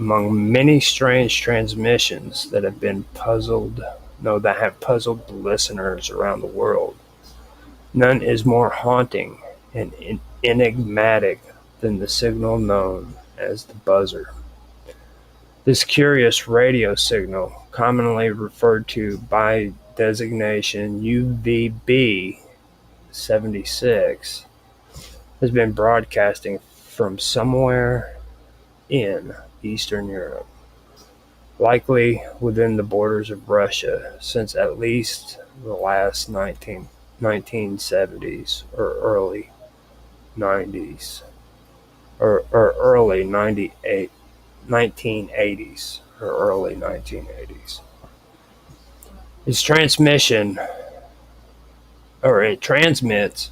Among many strange transmissions that have puzzled listeners around the world, none is more haunting and enigmatic than the signal known as the buzzer. This curious radio signal, commonly referred to by designation UVB-76, has been broadcasting from somewhere in Eastern Europe, likely within the borders of Russia, since at least the last 1970s or early 90s, or early 1980s or early 1980s. Its transmission, or it transmits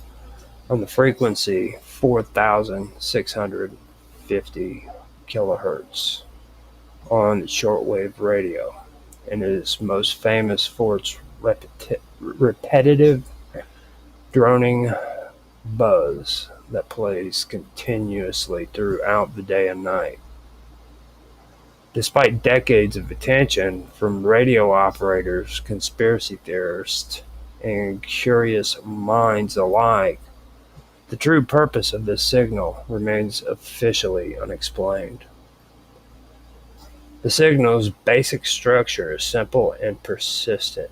on the frequency 4,650 kilohertz on shortwave radio, and is most famous for its repetitive droning buzz that plays continuously throughout the day and night. Despite decades of attention from radio operators, conspiracy theorists, and curious minds alike, the true purpose of this signal remains officially unexplained. The signal's basic structure is simple and persistent.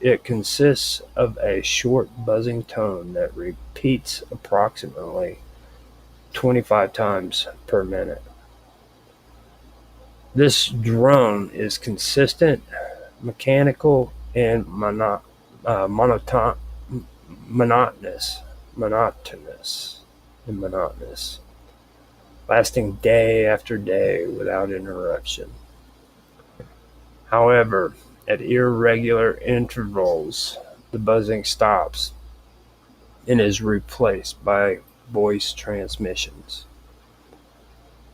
It consists of a short buzzing tone that repeats approximately 25 times per minute. This drone is consistent, mechanical, and monotonous, lasting day after day without interruption. However, at irregular intervals, the buzzing stops and is replaced by voice transmissions.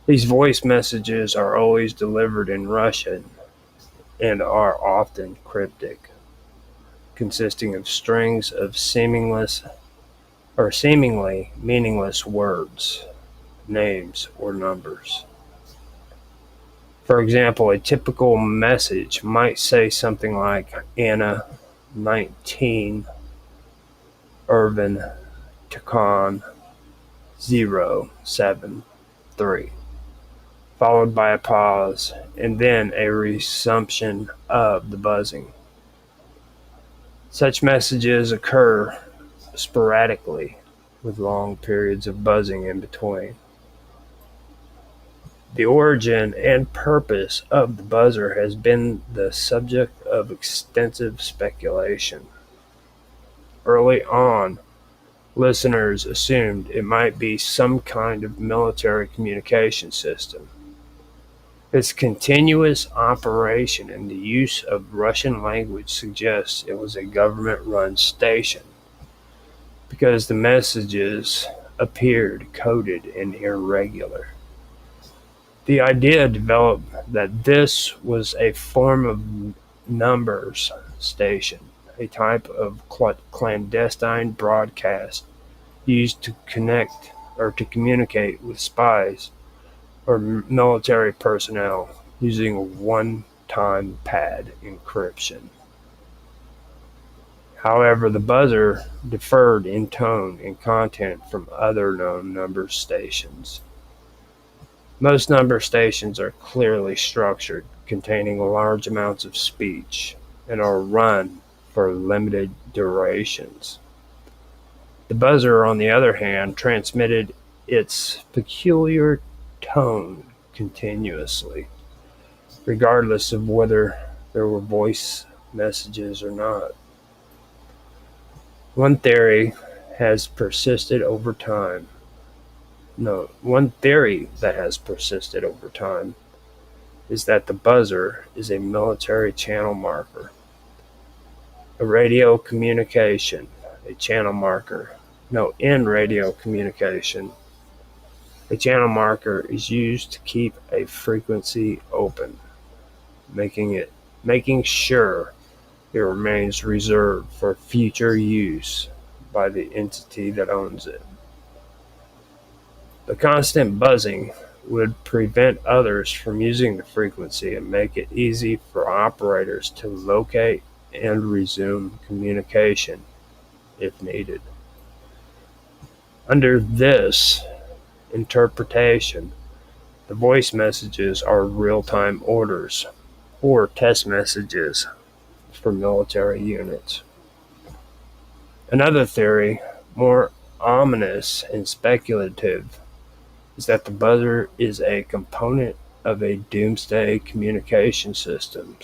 These voice messages are always delivered in Russian and are often cryptic, consisting of strings of seemingly meaningless words, names, or numbers. For example, a typical message might say something like Anna 19, Irvin Tikhon 073, followed by a pause and then a resumption of the buzzing. Such messages occur sporadically, with long periods of buzzing in between. The origin and purpose of the buzzer has been the subject of extensive speculation. Early on, listeners assumed it might be some kind of military communication system. Its continuous operation and the use of Russian language suggests it was a government-run station, because the messages appeared coded and irregular. The idea developed that this was a form of numbers station, a type of clandestine broadcast used to connect or to communicate with spies or military personnel using a one-time pad encryption. However, the buzzer differed in tone and content from other known number stations. Most number stations are clearly structured, containing large amounts of speech, and are run for limited durations. The buzzer, on the other hand, transmitted its peculiar tone continuously, regardless of whether there were voice messages or not. One theory that has persisted over time is that the buzzer is a military channel marker. In radio communication, a channel marker is used to keep a frequency open, making sure it remains reserved for future use by the entity that owns it. The constant buzzing would prevent others from using the frequency and make it easy for operators to locate and resume communication if needed. Under this interpretation, the voice messages are real-time orders or test messages for military units. Another theory, more ominous and speculative, is that the buzzer is a component of a doomsday communication system.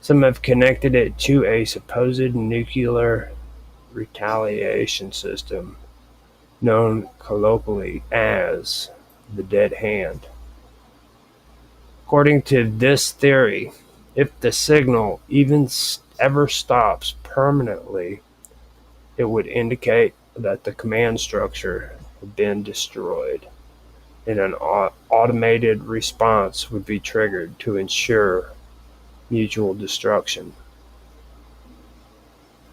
Some have connected it to a supposed nuclear retaliation system known colloquially as the dead hand. According to this theory, if the signal even ever stops permanently, it would indicate that the command structure had been destroyed, and an automated response would be triggered to ensure mutual destruction.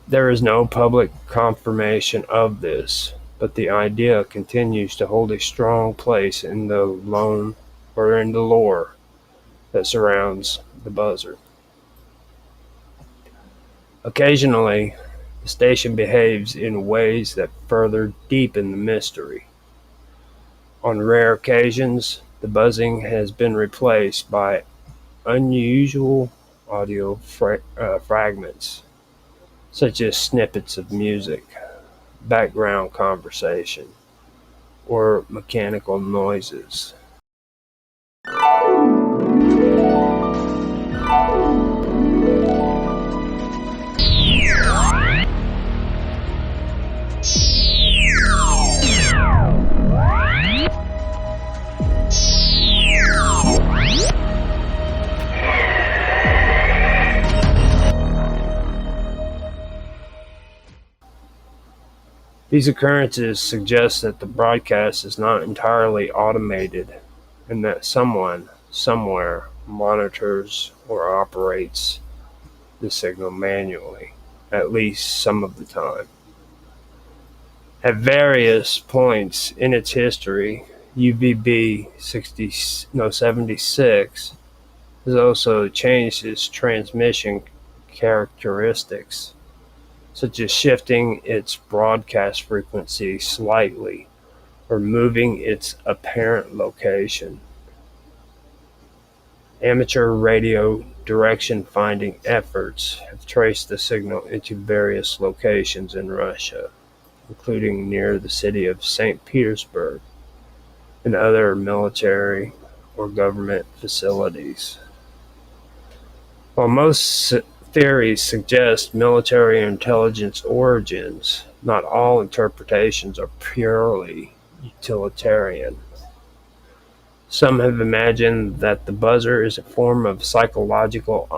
There is no public confirmation of this, but the idea continues to hold a strong place in the lore that surrounds the buzzer. Occasionally, the station behaves in ways that further deepen the mystery. On rare occasions, the buzzing has been replaced by unusual audio fragments, such as snippets of music, background conversation, or mechanical noises. These occurrences suggest that the broadcast is not entirely automated and that someone, somewhere, monitors or operates the signal manually, at least some of the time. At various points in its history, UVB 76 has also changed its transmission characteristics, such as shifting its broadcast frequency slightly or moving its apparent location. Amateur radio direction-finding efforts have traced the signal into various locations in Russia, including near the city of St. Petersburg and other military or government facilities. While most theories suggest military intelligence origins, not all interpretations are purely utilitarian. Some have imagined that the buzzer is a form of psychological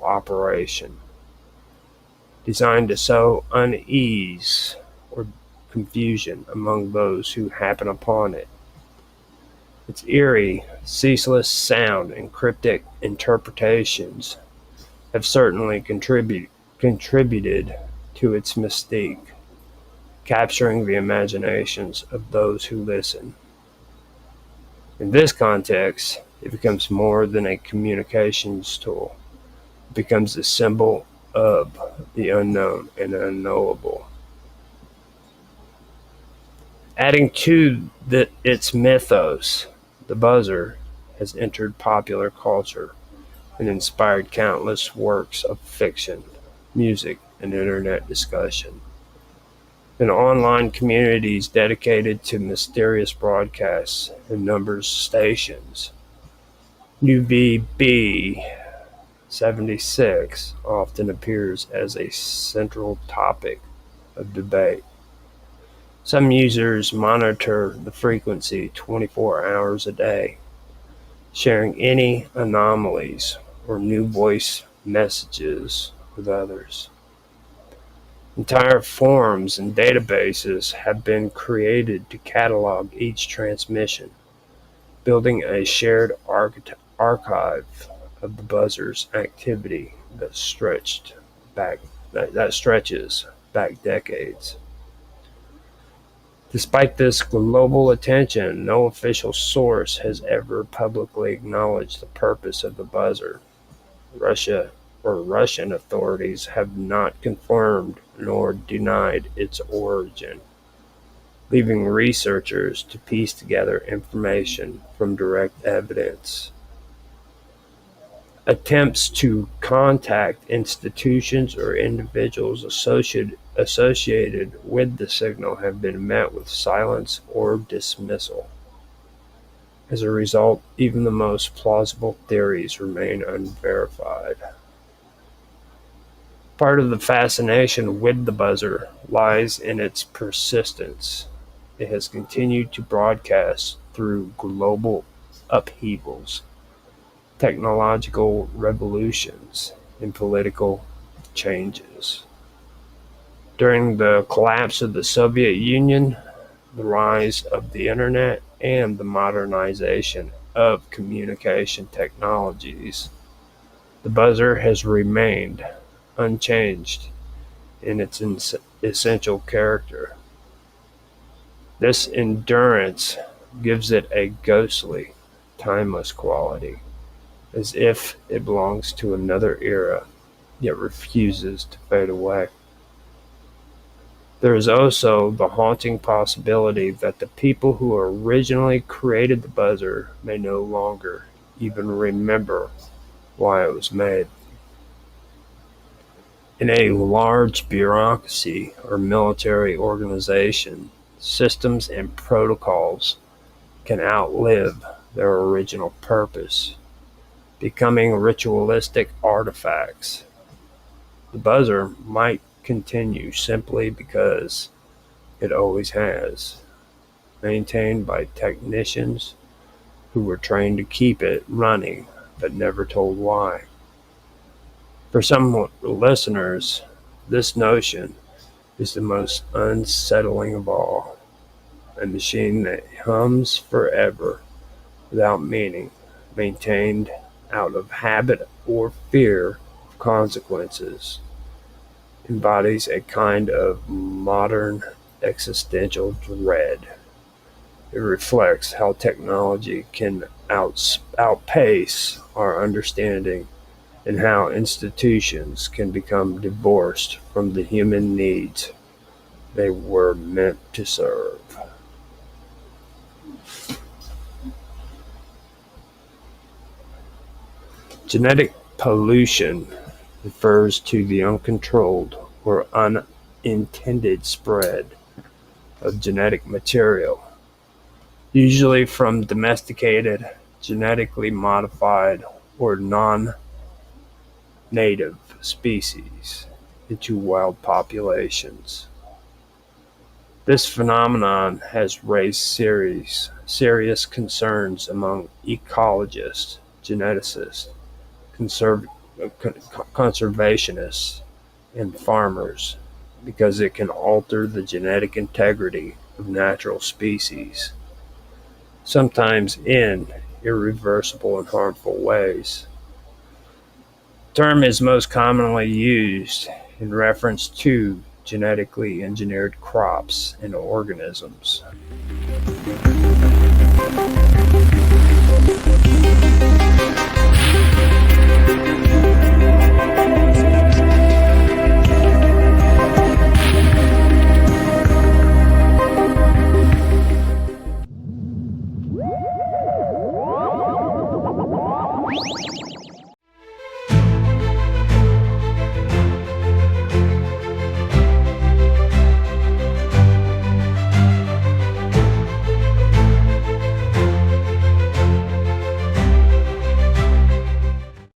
operation designed to sow unease or confusion among those who happen upon it. Its eerie, ceaseless sound and cryptic interpretations have certainly contributed to its mystique, capturing the imaginations of those who listen. In this context, it becomes more than a communications tool. It becomes a symbol of the unknown and unknowable. Adding to its mythos, the buzzer has entered popular culture and inspired countless works of fiction, music, and internet discussion. And online communities dedicated to mysterious broadcasts and numbers stations. UVB 76 often appears as a central topic of debate. Some users monitor the frequency 24 hours a day, sharing any anomalies or new voice messages with others. Entire forums and databases have been created to catalog each transmission, building a shared archive of the buzzer's activity that stretches back decades. Despite this global attention, no official source has ever publicly acknowledged the purpose of the buzzer. Russia or Russian authorities have not confirmed nor denied its origin, leaving researchers to piece together information from direct evidence. Attempts to contact institutions or individuals associated with the signal have been met with silence or dismissal. As a result, even the most plausible theories remain unverified. Part of the fascination with the buzzer lies in its persistence. It has continued to broadcast through global upheavals, technological revolutions, and political changes. During the collapse of the Soviet Union, the rise of the internet, and the modernization of communication technologies, the buzzer has remained unchanged in its essential character. This endurance gives it a ghostly, timeless quality, as if it belongs to another era, yet refuses to fade away. There is also the haunting possibility that the people who originally created the buzzer may no longer even remember why it was made. In a large bureaucracy or military organization, systems and protocols can outlive their original purpose, becoming ritualistic artifacts. The buzzer might continue simply because it always has, maintained by technicians who were trained to keep it running but never told why. For some listeners, this notion is the most unsettling of all. A machine that hums forever without meaning, maintained out of habit or fear of consequences, embodies a kind of modern existential dread. It reflects how technology can outpace our understanding and how institutions can become divorced from the human needs they were meant to serve. Genetic pollution refers to the uncontrolled or unintended spread of genetic material, usually from domesticated, genetically modified, or non-native species into wild populations. This phenomenon has raised serious concerns among ecologists, geneticists, conservationists, and farmers because it can alter the genetic integrity of natural species, sometimes in irreversible and harmful ways. The term is most commonly used in reference to genetically engineered crops and organisms.